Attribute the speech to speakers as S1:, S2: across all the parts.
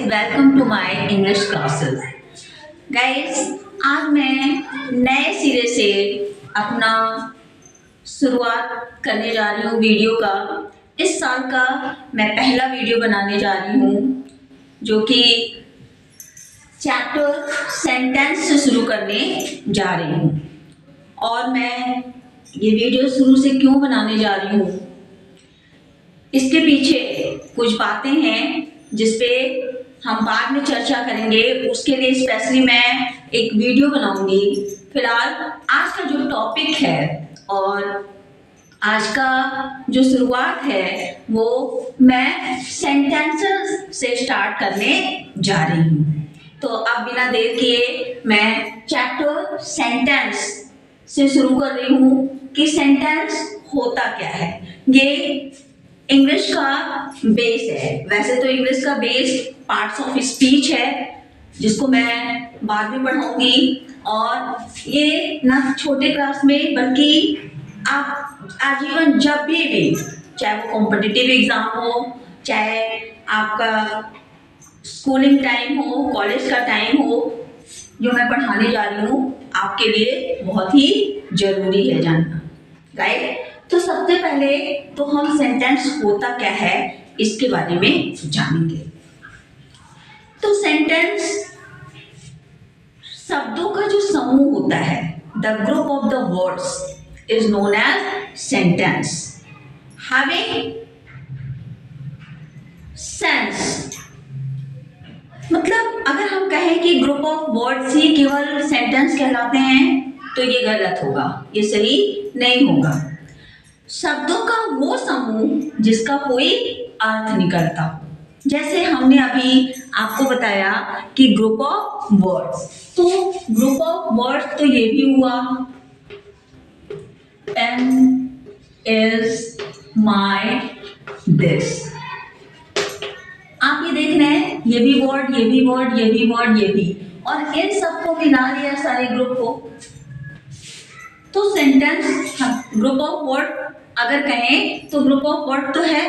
S1: Welcome to my English classes. Guys, आज मैं नए सिरे से अपना शुरुआत करने जा रही हूँ वीडियो का। इस साल का मैं पहला वीडियो बनाने जा रही हूँ जो कि चैप्टर सेंटेंस से शुरू करने जा रही हूँ। और मैं ये वीडियो शुरू से क्यों बनाने जा रही हूँ, इसके पीछे कुछ बातें हैं जिसपे हम बाद में चर्चा करेंगे। उसके लिए स्पेशली मैं एक वीडियो बनाऊंगी। फिलहाल आज का जो टॉपिक है और आज का जो शुरुआत है वो मैं सेंटेंसेस से स्टार्ट करने जा रही हूँ। तो अब बिना देर किए मैं चैप्टर सेंटेंस से शुरू कर रही हूँ कि सेंटेंस होता क्या है। ये इंग्लिश का बेस है। वैसे तो इंग्लिश का बेस पार्ट्स ऑफ स्पीच है जिसको मैं बाद में पढ़ाऊंगी, और ये ना छोटे क्लास में बल्कि आप आजीवन जब भी चाहे वो कॉम्पिटिटिव एग्जाम हो, चाहे आपका स्कूलिंग टाइम हो, कॉलेज का टाइम हो, जो मैं पढ़ाने जा रही हूँ आपके लिए बहुत ही जरूरी है जानना। राइट? तो सबसे पहले तो हम सेंटेंस होता क्या है इसके बारे में जानेंगे। तो सेंटेंस शब्दों का जो समूह होता है, the group of the words is known as sentence having sense. मतलब अगर हम कहें कि ग्रुप ऑफ वर्ड्स ही केवल सेंटेंस कहलाते हैं तो ये गलत होगा, ये सही नहीं होगा। शब्दों का वो समूह जिसका कोई अर्थ निकलता हो, जैसे हमने अभी आपको बताया कि ग्रुप ऑफ वर्ड्स, तो ग्रुप ऑफ वर्ड्स तो ये भी हुआ पेन इज माई दिस। आप ये देख रहे हैं, ये भी वर्ड, ये भी वर्ड, ये भी वर्ड, ये भी, और इन सबको मिला लिया सारे ग्रुप को, तो सेंटेंस ग्रुप ऑफ वर्ड अगर कहें तो ग्रुप ऑफ वर्ड तो है,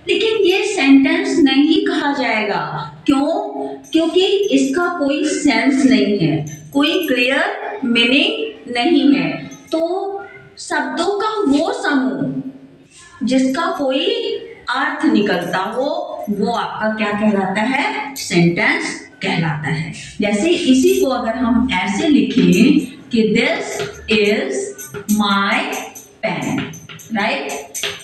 S1: लेकिन ये सेंटेंस नहीं कहा जाएगा। क्यों? क्योंकि इसका कोई सेंस नहीं है, कोई क्लियर मीनिंग नहीं है। तो शब्दों का वो समूह जिसका कोई अर्थ निकलता हो वो आपका क्या कहलाता है? सेंटेंस कहलाता है। जैसे इसी को अगर हम ऐसे लिखें कि this is my pen, right?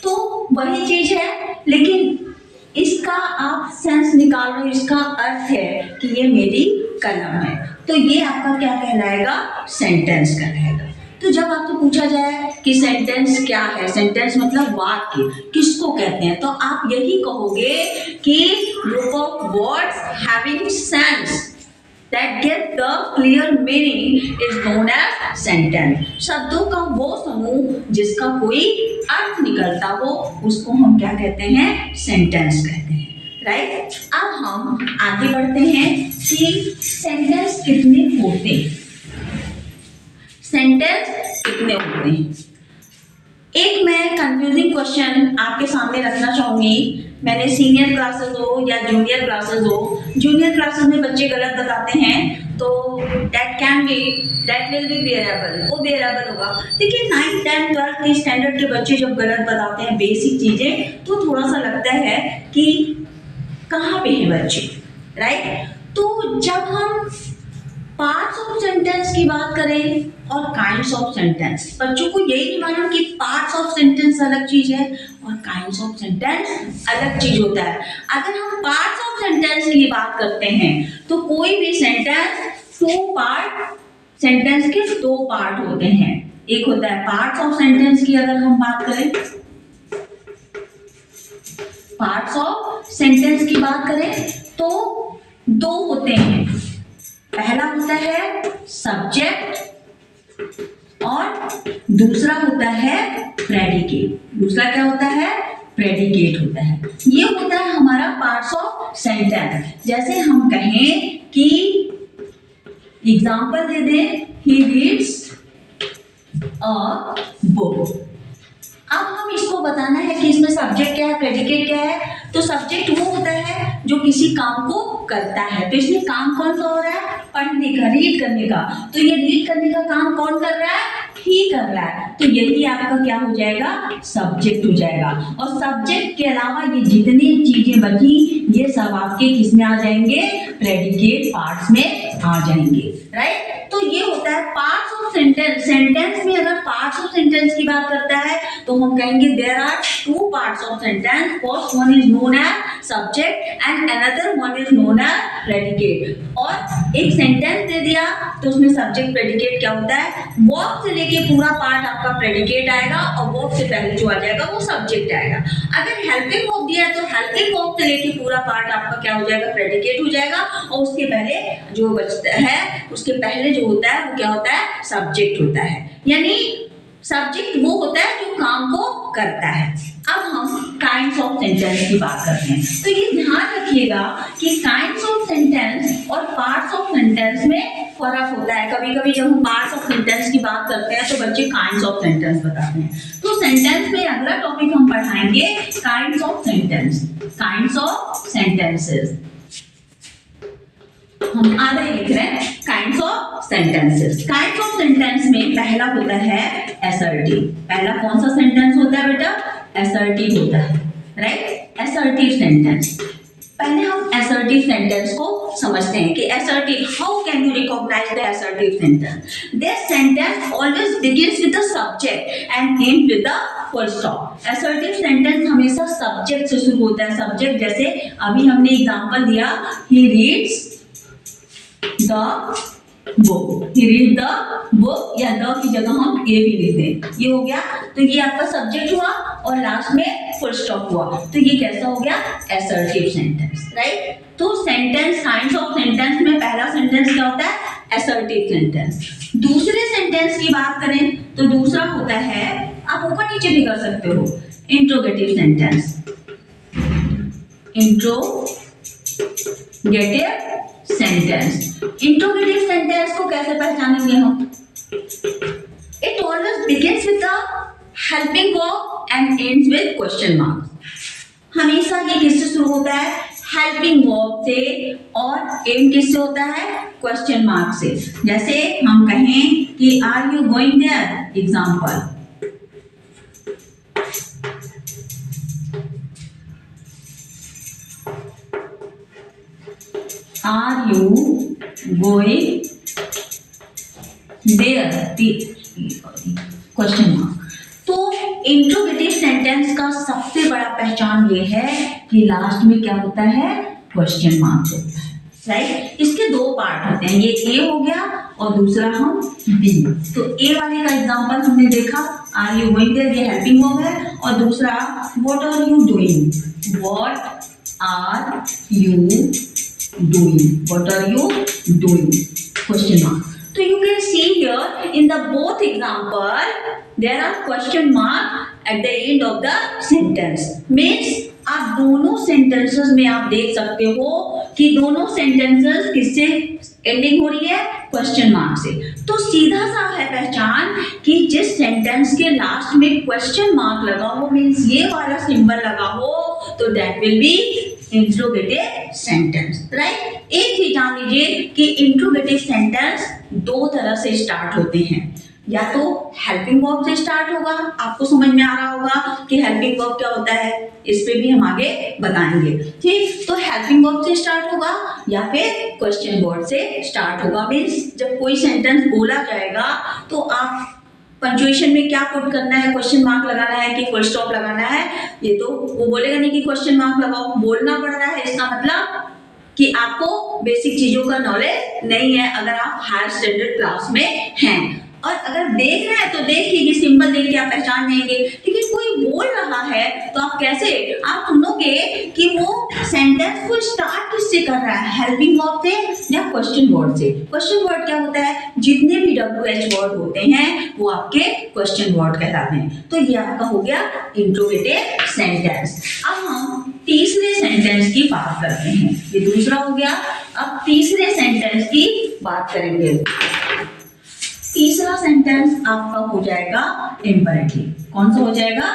S1: तो वही चीज है, लेकिन इसका आप सेंस निकाल रहे हो, इसका अर्थ है कि ये मेरी कलम है, तो ये आपका क्या कहलाएगा? सेंटेंस कहलाएगा। तो जब आपसे पूछा जाए कि सेंटेंस क्या है, सेंटेंस मतलब वाक्य किसको कहते हैं, तो आप यही कहोगे कि group of words having sense that get the clear meaning is known as sentence। शब्दों का वो समूह जिसका कोई अर्थ निकलता हो उसको हम क्या कहते हैं? सेंटेंस कहते हैं। राइट? अब हम आगे बढ़ते हैं कि सेंटेंस कितने होते हैं। सेंटेंस कितने होते हैं? एक मैं कंफ्यूजिंग क्वेश्चन आपके सामने रखना चाहूंगी। मैंने सीनियर क्लासेस हो या जूनियर क्लासेस हो, जूनियर क्लासेस में बच्चे गलत बताते हैं तो दैट विल बी वेरिएबल, वो वेरिएबल होगा। लेकिन 9th 10th 12th के स्टैंडर्ड के बच्चे जब गलत बताते हैं बेसिक चीजें, तो थोड़ा सा लगता है कि कहाँ पे है बच्चे। राइट? तो जब हम पार्ट्स ऑफ सेंटेंस की बात करें और काइंड्स ऑफ सेंटेंस, बच्चों को यही नहीं मालूम कि पार्ट्स ऑफ सेंटेंस अलग चीज है और काइंड्स ऑफ सेंटेंस अलग चीज होता है। अगर हम पार्ट्स ऑफ सेंटेंस की बात करते हैं तो कोई भी सेंटेंस सेंटेंस के दो पार्ट होते हैं। एक होता है पार्ट्स ऑफ सेंटेंस की, अगर हम बात करें पार्ट्स ऑफ सेंटेंस की बात करें तो दो होते हैं। पहला होता है सब्जेक्ट और दूसरा होता है प्रेडिकेट। दूसरा क्या होता है? प्रेडिकेट होता है। ये होता है हमारा पार्ट्स ऑफ सेंटेंस। जैसे हम कहें कि एग्जांपल दे दें, ही रीड्स अ बुक। अब हम इसको बताना है कि इसमें सब्जेक्ट क्या है, प्रेडिकेट क्या है, तो सब्जेक्ट वो होता है जो किसी काम को करता है। तो इसमें काम कौन सा हो रहा है? पढ़ने का, रीड करने का। तो ये रीड करने का काम कौन कर रहा है? ही कर रहा है। तो यही आपका क्या हो जाएगा? सब्जेक्ट हो जाएगा। और सब्जेक्ट के अलावा ये जितनी चीजें बची ये सब आपके किसमें आ जाएंगे? प्रेडिकेट पार्ट्स में आ जाएंगे, राइट। तो ये होता है पार्ट्स ऑफ सेंटेंस। सेंटेंस में अगर पार्ट्स ऑफ सेंटेंस की बात करता है तो हम कहेंगे there are two parts of sentence. First one is known as subject and another one is known as predicate. और एक सेंटेंस दे दिया तो उसमें सब्जेक्ट प्रेडिकेट क्या होता है? वर्ब से लेके पूरा पार्ट आपका प्रेडिकेट आएगा और वर्ब से पहले जो आ जाएगा वो सब्जेक्ट आएगा। अगर हेल्पिंग वर्ब दिया तो हेल्पिंग वर्ब से लेके पूरा पार्ट आपका क्या हो जाएगा? प्रेडिकेट हो जाएगा। और उसके पहले जो बचता है उसके पहले जो होता है वो क्या होता है? सब्जेक्ट होता है। यानी सब्जेक्ट वो होता है जो काम को करता है। अब हम काइंड्स ऑफ सेंटेंस की बात करते हैं। तो ये ध्यान रखिएगा कि काइंड्स ऑफ सेंटेंस और पार्ट्स ऑफ सेंटेंस में फर्क होता है। कभी कभी जब हम पार्ट्स ऑफ सेंटेंस की बात करते हैं तो बच्चे काइंड्स ऑफ सेंटेंस बताते हैं। तो सेंटेंस में अगला टॉपिक हम पढ़ाएंगे kinds of sentence, kinds of sentences. हम आगे लिख रहे हैं kinds of sentences. Kinds of sentence में पहला होता है असर्टिव। पहला कौन सा सेंटेंस होता है बेटा? असर्टिव होता है, राइट। Assertive sentence. पहले हम असर्टिव सेंटेंस को समझते हैं कि assertive, how can you recognise the assertive sentence? This sentence always begins with the subject and end with the full stop. Assertive sentence हमेशा सब्जेक्ट से शुरू होता है। सब्जेक्ट जैसे अभी हमने एग्जांपल दिया, he reads the book, he read the book, या द की जगह हम ए भी लिख दें, ये हो गया। तो ये आपका सब्जेक्ट हुआ और लास्ट में फुल स्टॉप हुआ। तो ये कैसा हो गया? Assertive sentence, right. तो सेंटेंस, काइंड्स ऑफ सेंटेंस में पहला सेंटेंस क्या होता है? Assertive sentence. दूसरे सेंटेंस की बात करें तो दूसरा होता है, आप ऊपर नीचे भी कर सकते हो, interrogative sentence. Interrogative sentence. Interrogative sentence को कैसे पहचानेंगे हम? It always begins with the helping verb and ends with question mark. हमेशा ये किससे शुरू होता है? हेल्पिंग वर्ब से, और एंड किससे होता है? क्वेश्चन मार्क से। जैसे हम कहें कि are you going there, example, Are you going there? Question mark. तो इंट्रोगेटिव सेंटेंस का सबसे बड़ा पहचान ये है कि लास्ट में क्या होता है? क्वेश्चन मार्क होता है, राइट। इसके दो पार्ट होते हैं, ये ए हो गया और दूसरा हम बी। तो ए वाले का एग्जांपल हमने देखा, आर यू गोइंग देयर, ये हेल्पिंग वर्ब है, और दूसरा what are you doing, what are you doing, what are you doing, question mark. So you can see here in the both example there are question mark at the end of the sentence. Means आप दोनों sentences में आप देख सकते हो कि दोनों sentences किससे एंडिंग हो रही है? क्वेश्चन मार्क से। तो सीधा सा है पहचान कि जिस सेंटेंस के लास्ट में क्वेश्चन मार्क लगा हो, मीन्स ये वाला सिंबल लगा हो, तो that will B interrogative sentence, right. एक चीज जान लीजिए कि इंट्रोगेटिव सेंटेंस दो तरह से स्टार्ट होते हैं। या तो हेल्पिंग वर्ब से स्टार्ट होगा, आपको समझ में आ रहा होगा कि हेल्पिंग वर्ब क्या होता है, इस पे भी हम आगे बताएंगे, ठीक। तो हेल्पिंग वर्ब से स्टार्ट होगा या फिर क्वेश्चन वर्ड से स्टार्ट होगा। मीन्स जब कोई सेंटेंस बोला जाएगा तो आप पंक्चुएशन में क्या पुट करना है? क्वेश्चन मार्क लगाना है कि फुल स्टॉप लगाना है? ये तो वो बोलेगा नहीं कि क्वेश्चन मार्क लगाओ, बोलना पड़ रहा है। इसका मतलब कि आपको बेसिक चीजों का नॉलेज नहीं है अगर आप हायर स्टैंडर्ड क्लास में हैं। और अगर देख रहे हैं तो देखिए ये सिंबल देख के आप पहचान जाएंगे। लेकिन कोई बोल रहा है तो आप कैसे आप सुनोगे कि वो सेंटेंस को स्टार्ट किससे कर रहा है? हेल्पिंग वर्ब से या क्वेश्चन वर्ड से? क्वेश्चन वर्ड क्या होता है? जितने भी WH वर्ड होते हैं वो आपके क्वेश्चन वर्ड कहलाते हैं। तो ये आपका हो गया इंट्रोगेटिव सेंटेंस। अब हम तीसरे सेंटेंस की बात करते हैं। ये दूसरा हो गया, अब तीसरे सेंटेंस की बात करेंगे। तीसरा सेंटेंस आपका हो जाएगा इंपेरेटिव। कौन सा हो जाएगा?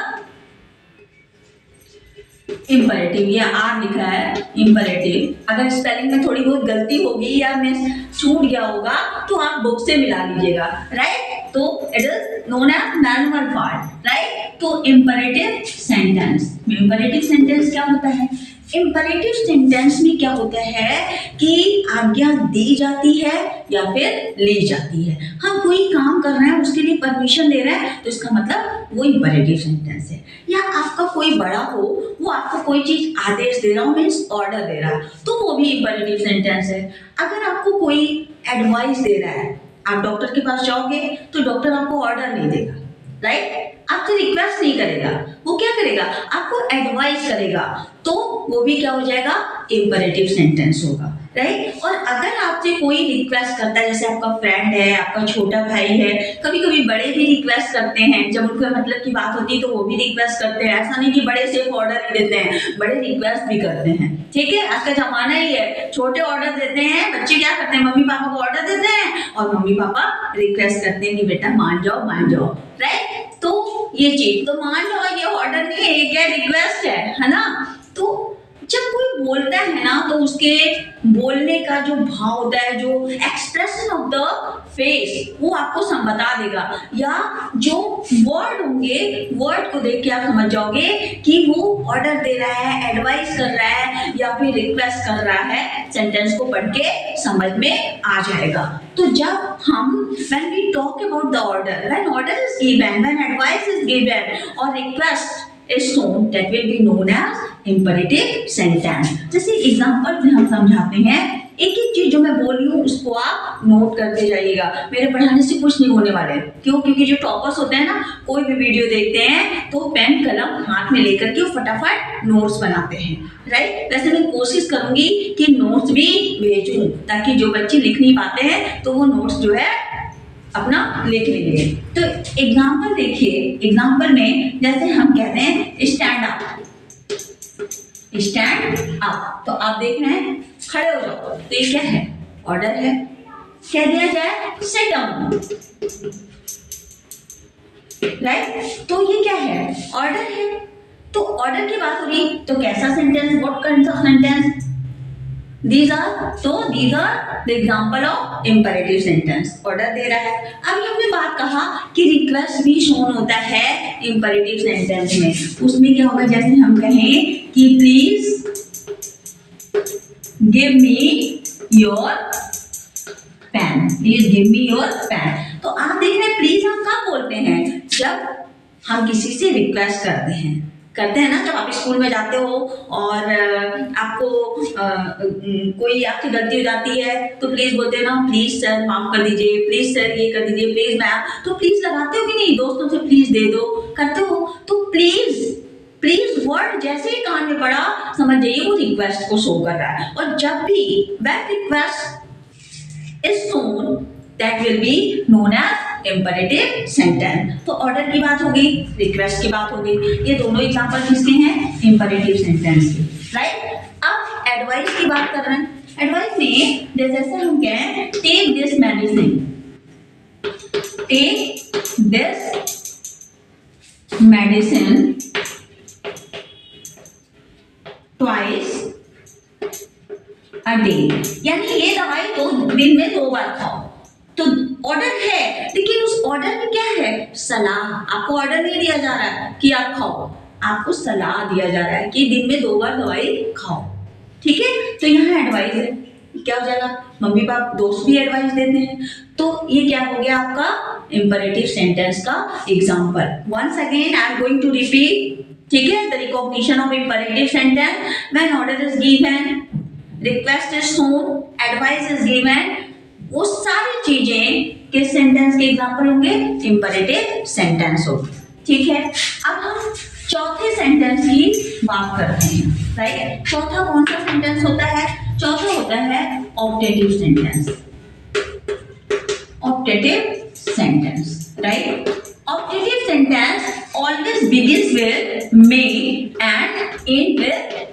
S1: इम्परेटिव, ये आर लिखा है इम्परेटिव। अगर स्पेलिंग में थोड़ी बहुत गलती होगी या मिस छूट गया होगा तो आप बुक से मिला लीजिएगा, राइट। तो it is known as manual part, right. तो इम्परेटिव सेंटेंस, इम्परेटिव सेंटेंस क्या होता है? इम्परेटिव सेंटेंस में क्या होता है कि आज्ञा दी जाती है या फिर ली जाती है। हम कोई काम कर रहे हैं, उसके लिए परमिशन दे रहे हैं, तो इसका मतलब वो इम्परेटिव सेंटेंस है। या आपका कोई बड़ा हो, वो आपको कोई चीज आदेश दे रहा हो, मीन्स ऑर्डर दे रहा है, तो वो भी इम्परेटिव सेंटेंस है। अगर आपको कोई एडवाइस दे रहा है, आप डॉक्टर के पास जाओगे तो डॉक्टर आपको ऑर्डर नहीं देगा, राइट। आपसे रिक्वेस्ट नहीं करेगा, वो क्या करेगा? आपको एडवाइस करेगा, तो वो भी क्या हो जाएगा? इम्परेटिव सेंटेंस होगा, राइट। और अगर आपसे कोई रिक्वेस्ट करता है, जैसे आपका फ्रेंड है, आपका छोटा भाई है, कभी कभी बड़े भी रिक्वेस्ट करते हैं, जब उनके मतलब की बात होती है तो वो भी रिक्वेस्ट करते हैं। ऐसा नहीं कि बड़े सिर्फ ऑर्डर ही देते हैं, बड़े रिक्वेस्ट भी करते हैं, ठीक है। आज का जमाना ही है, छोटे ऑर्डर देते हैं, बच्चे क्या करते हैं? मम्मी पापा को ऑर्डर देते हैं और मम्मी पापा रिक्वेस्ट करते हैं कि बेटा मान जाओ, राइट। तो ये चीज तो मान लो, ये ऑर्डर नहीं है, ये क्या रिक्वेस्ट है ना। तो जब कोई बोलता है ना, तो उसके बोलने का जो भाव होता है, जो एक्सप्रेशन ऑफ द फेस, वो आपको बता देगा। या जो वर्ड होंगे, वर्ड को देख के आप समझ जाओगे कि वो ऑर्डर दे रहा है, एडवाइस कर रहा है या फिर रिक्वेस्ट कर रहा है। सेंटेंस को पढ़ के समझ में आ जाएगा। तो जब हम when we talk about the order, when order is given, when advice is given or request is shown, that will be known as imperative sentence। जैसे एग्जांपल से हम समझाते हैं, एक एक चीज जो मैं बोल रही हूँ उसको आप नोट करते जाइएगा। मेरे पढ़ाने से कुछ नहीं होने वाले, क्यों? क्योंकि जो टॉपर्स होते हैं ना, कोई भी वीडियो देखते हैं तो पेन कलम हाथ में लेकर के फटाफट नोट्स बनाते हैं, राइट। वैसे मैं कोशिश करूंगी कि नोट्स भी भेजूं, ताकि जो बच्चे लिख नहीं पाते हैं तो वो नोट्स जो है अपना लिख लेंगे। तो एग्जाम्पल देखिए, एग्जाम्पल में जैसे हम कहते हैं स्टैंड अप, तो आप देख रहे हैं खड़े हो जाओ, तो ये क्या है? ऑर्डर है। कह दिया जाए सिट डाउन, राइट। तो ये क्या है? ऑर्डर है। तो ऑर्डर की बात हो रही, तो कैसा sentence? What kind of sentence? These are the example of imperative sentence। Order दे रहा है। अभी हमने बात कहा कि रिक्वेस्ट भी शोन होता है imperative sentence में। उसमें क्या होगा? जैसे हम कहें कि please give me your pen, please give me your pen. तो आप देख रहे हैं प्लीज हम कब बोलते हैं? जब हम किसी से रिक्वेस्ट करते हैं ना, जब आप स्कूल में जाते हो और आपको कोई आपकी गलती हो जाती है तो प्लीज बोलते हैं ना, प्लीज सर माफ कर दीजिए, प्लीज सर ये कर दीजिए, प्लीज मैम। तो प्लीज लगाते हो कि नहीं? दोस्तों से प्लीज दे दो, करते हो। तो प्लीज वर्ड जैसे ही कान में पड़ा, समझ जाइए वो रिक्वेस्ट को शो कर रहा है। और जब भी when request is shown, that will be known as imperative sentence। तो ऑर्डर की बात हो गई, रिक्वेस्ट की बात हो गई, ये दोनों एग्जांपल किसके हैं? imperative sentence के, राइट। अब एडवाइस की बात कर रहे हैं। एडवाइस में जैसे हम कहें take this medicine, take this medicine twice a day, यानी ये दवाई तो दिन में 2 बार खाओ। तो ऑर्डर है, लेकिन उस ऑर्डर में क्या है? सलाह। आपको ऑर्डर नहीं दिया जा रहा है कि आप खाओ, आपको सलाह दिया जा रहा है कि दिन में 2 बार दवाई खाओ, ठीक है। तो यहाँ एडवाइस है, क्या हो जाएगा? मम्मी पापा दोस्त भी एडवाइस देते हैं, तो ये क्या हो गया आपका? इंपरेटिव सेंटेंस का example. Once again I am going to repeat, ठीक है। The recognition of imperative sentence when order is given, request is shown, advice is given, वो सारी चीजें किस सेंटेंस के एग्जाम्पल होंगे? इंपरेटिव सेंटेंस होंगे, ठीक है। अब हम चौथे सेंटेंस की बात करते हैं, राइट। चौथा कौन सा सेंटेंस होता है? चौथा होता है optative sentence, optative sentence, right. Optative sentence always begins with may and end with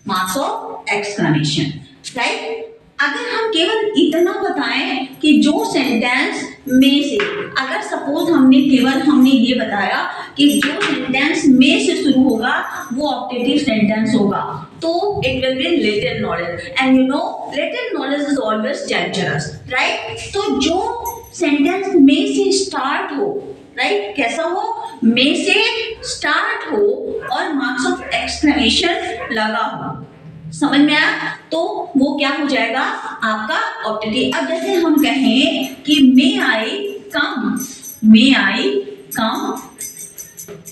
S1: marks of exclamation, right. अगर हम केवल इतना बताएं कि जो सेंटेंस में से, अगर सपोज हमने ये बताया कि जो सेंटेंस में से शुरू होगा वो ऑप्टेटिव सेंटेंस होगा, तो it will be little knowledge, and you know little knowledge is always dangerous, right. तो जो सेंटेंस में से स्टार्ट हो, राइट, कैसा हो, में से स्टार्ट हो और मार्क्स ऑफ एक्सक्लेमेशन लगा हो, समझ में आया, तो वो क्या हो जाएगा आपका ऑप्टेटिव। अब जैसे हम कहें कि मे आई कम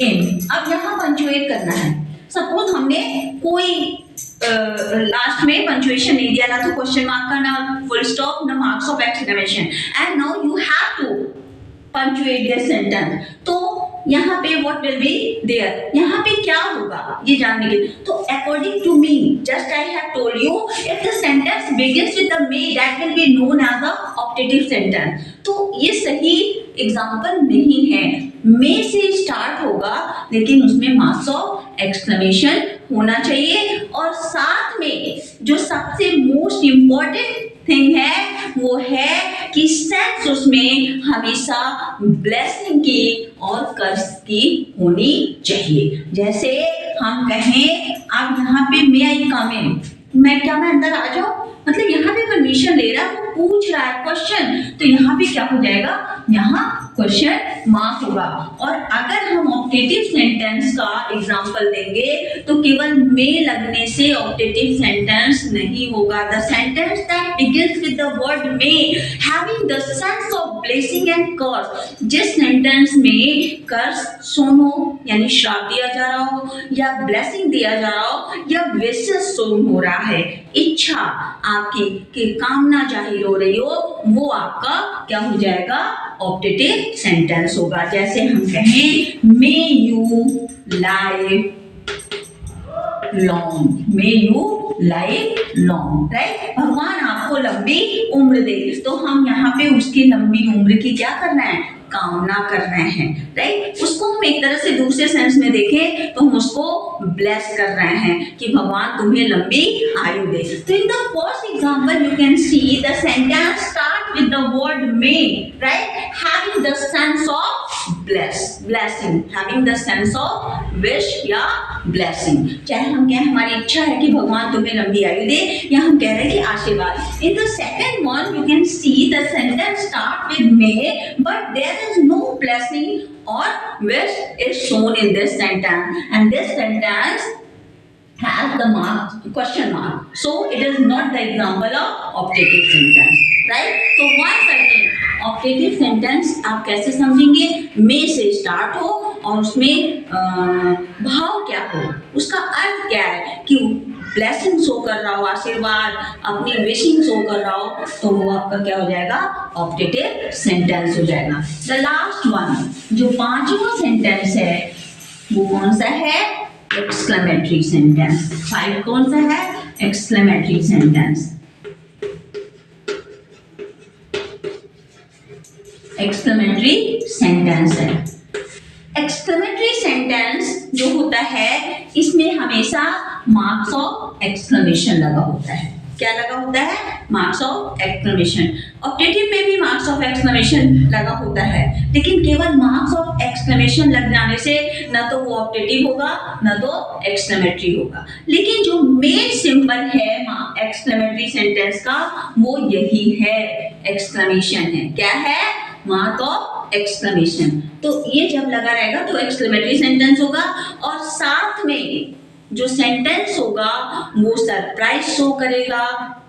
S1: इन, अब यहाँ पंचुएट करना है। सपोज हमने कोई लास्ट में पंचुएशन नहीं दिया, ना तो क्वेश्चन मार्क का, ना फुल स्टॉप, ना marks of exclamation, and now you have to punctuate this sentence. तो यहाँ पे व्हाट विल बी देयर, यहाँ पे क्या होगा ये जानने के लिए, तो according to me, just I have told you, if the sentence begins with the may, that will be known as the optative sentence. तो ये सही एग्जांपल नहीं है, मे से स्टार्ट होगा लेकिन उसमें मार्क्स ऑफ एक्सक्लेमेशन होना चाहिए, और साथ में जो सबसे मोस्ट इंपॉर्टेंट थिंग है वो है कि सेंस उसमें हमेशा ब्लेसिंग की और कर्स की होनी चाहिए। जैसे हम कहें अब यहाँ पे मे आई कम इन, मैं अंदर आ जाऊं, मतलब यहाँ पे परमिशन ले रहा है, वो पूछ रहा है क्वेश्चन, तो यहाँ पे क्या हो जाएगा, यहाँ क्वेश्चन मार्क होगा। और अगर हम ऑप्टेटिव सेंटेंस का एग्जांपल देंगे तो केवल मे लगने से ऑप्टेटिव सेंटेंस नहीं होगा। The sentence that begins with the word may having the sense of blessing and curse, जिस सेंटेंस में कर्स सोन हो यानी श्राप दिया जा रहा हो, या ब्लेसिंग दिया जा रहा हो, या विशेष सोन हो रहा है, इच्छा आपकी कि कामना जाहिर हो रही हो, वो आपका क्या हो जाएगा, ऑप्टेटिव सेंटेंस होगा। जैसे हम कहें may you live long, may you live long, right, भगवान आपको लंबी उम्र दे, तो हम यहाँ पे उसकी लंबी उम्र की क्या करना है, कामना कर रहे हैं, राइट। उसको हम एक तरह से दूसरे सेंस में देखें तो हम उसको ब्लेस कर रहे हैं कि भगवान तुम्हें लंबी आयु दे। तो in the first example you can see the sentence start with the word may, right, having the sense of blessing, having the sense of wish या blessing, चाहे हम कहें हमारी इच्छा है कि भगवान तुम्हें लंबी आयु दे, या हम कह रहे हैं कि आशीर्वाद। In the second one you can see the sentence start with may, but there is no blessing or wish is shown in this sentence, and this sentence has the question mark, so it is not the example of optative sentence, right? So once again optative sentence आप कैसे समझेंगे, मे से start हो और उसमें भाव क्या हो, उसका अर्थ क्या है कि ब्लेसिंग शो कर रहा हो, आशीर्वाद, अपनी विशिंग शो कर रहा हो, तो वो आपका क्या हो जाएगा, ऑप्टेटिव सेंटेंस हो जाएगा। द लास्ट वन, जो पांचवा सेंटेंस है वो कौन सा है, एक्सक्लेमेटरी सेंटेंस। 5 कौन सा है, एक्सक्लेमेटरी सेंटेंस। एक्सक्लेमेटरी सेंटेंस है। एक्सक्लेमेटरी सेंटेंस जो होता है इसमें हमेशा मार्क्स ऑफ एक्सक्लेमेशन लगा होता है। क्या लगा होता है, मार्क्स ऑफ एक्सक्लेमेशन। ऑप्टेटिव में भी मार्क्स ऑफ एक्सक्लेमेशन लगा होता है, लेकिन केवल मार्क्स ऑफ एक्सक्लेमेशन लग जाने से न तो वो ऑप्टेटिव होगा न तो एक्सक्लेमेटरी होगा। लेकिन जो मेन सिंबल है एक्सक्लेमेटरी सेंटेंस का वो यही है, एक्सक्लेमेशन है। क्या है, मार्क ऑफ एक्सक्लेमेशन। तो ये जब लगा रहेगा तो एक्सक्लेमेटरी सेंटेंस होगा, और साथ में जो सेंटेंस होगा वो सरप्राइज शो करेगा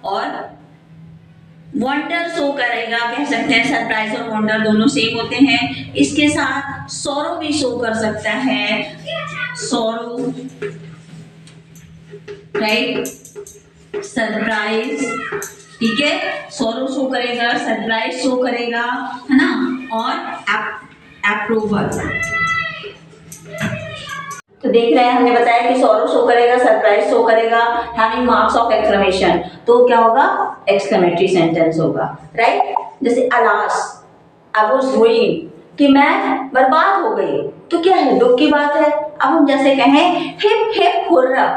S1: और वंडर शो करेगा। कह सकते हैं सरप्राइज और वंडर दोनों सेम होते हैं। इसके साथ सॉरो भी शो कर सकता है, सॉरो, राइट, सरप्राइज, ठीक है, सॉरो शो करेगा, सरप्राइज शो करेगा, है ना, और अप्रूवल। तो देख रहे हैं, हमने बताया कि सॉरो शो करेगा, सरप्राइज शो करेगा, हैविंग मार्क्स ऑफ एक्सक्लेमेशन, तो क्या होगा, एक्सक्लेमेटरी सेंटेंस होगा, राइट। जैसे अलास, आई वाज रूइंड, कि मैं बर्बाद हो गई, तो क्या है, दुख की बात है। अब हम जैसे कहें hip hip hurrah,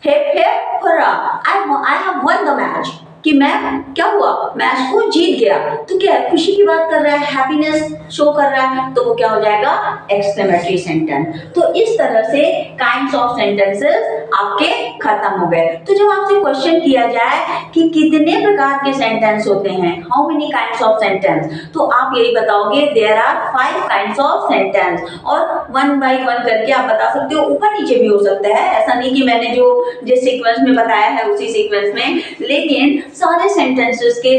S1: hip hip hurrah, I have one the match, कि मैं क्या हुआ, मैच को जीत गया, तो क्या है, खुशी की बात कर रहा है, हैप्पीनेस शो कर रहा है, तो वो क्या हो जाएगा, एक्सक्लेमेटरी सेंटेंस। तो इस तरह से काइंड्स ऑफ सेंटेंसेस आपके खत्म हो गए। तो जब आपसे क्वेश्चन किया जाए कि कितने प्रकार के सेंटेंस होते हैं, how many kinds of sentence, तो आप यही बताओगे there are 5 kinds of sentence, और वन बाय वन करके आप बता सकते हो, ऊपर नीचे भी हो सकता है, ऐसा नहीं कि मैंने जो जिस सीक्वेंस में बताया है उसी सीक्वेंस में, लेकिन सारे सेंटेंसेस के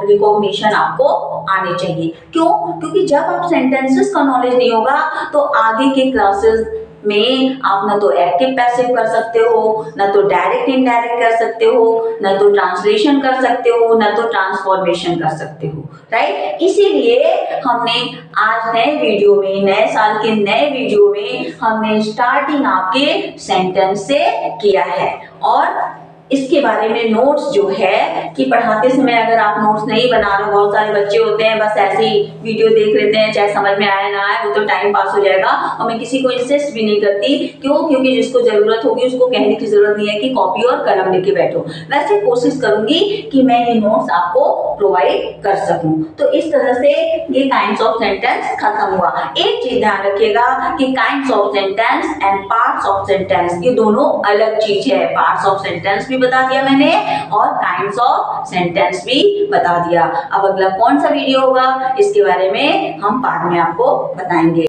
S1: रिकॉग्निशन आपको आने चाहिए। क्यों? क्योंकि जब आप सेंटेंसेस का नॉलेज नहीं होगा तो आगे के क्लासेस में आप ना तो एक्टिव पैसिव कर सकते हो, ना तो डायरेक्ट इनडायरेक्ट कर सकते हो, ना तो ट्रांसलेशन कर सकते हो, ना तो ट्रांसफॉर्मेशन कर सकते हो, राइट। इसीलिए हमने आज नए वीडियो में, नए साल के नए वीडियो में हमने स्टार्टिंग आपके सेंटेंस से किया है, और इसके बारे में नोट्स जो है कि पढ़ाते समय अगर आप नोट्स नहीं बना रहे हो, बहुत सारे बच्चे होते हैं बस ऐसे ही वीडियो देख लेते हैं, चाहे समझ में आए ना आए वो तो टाइम पास हो जाएगा, और मैं किसी को इंसिस्ट भी नहीं करती। क्यों? क्योंकि जिसको जरूरत होगी उसको कहने की जरूरत नहीं है कि कॉपी और कलम लेके बैठो। वैसे कोशिश करूंगी कि मैं ये नोट्स आपको प्रोवाइड कर सकूं। तो इस तरह से ये काइंड्स ऑफ सेंटेंस खत्म हुआ। एक चीज ध्यान रखिएगा कि kinds of sentence and parts of sentence ये दोनों अलग चीज है। पार्ट्स ऑफ सेंटेंस भी बता दिया मैंने और काइंड्स ऑफ सेंटेंस भी बता दिया। अब अगला कौन सा वीडियो होगा इसके बारे में हम बाद में आपको बताएंगे।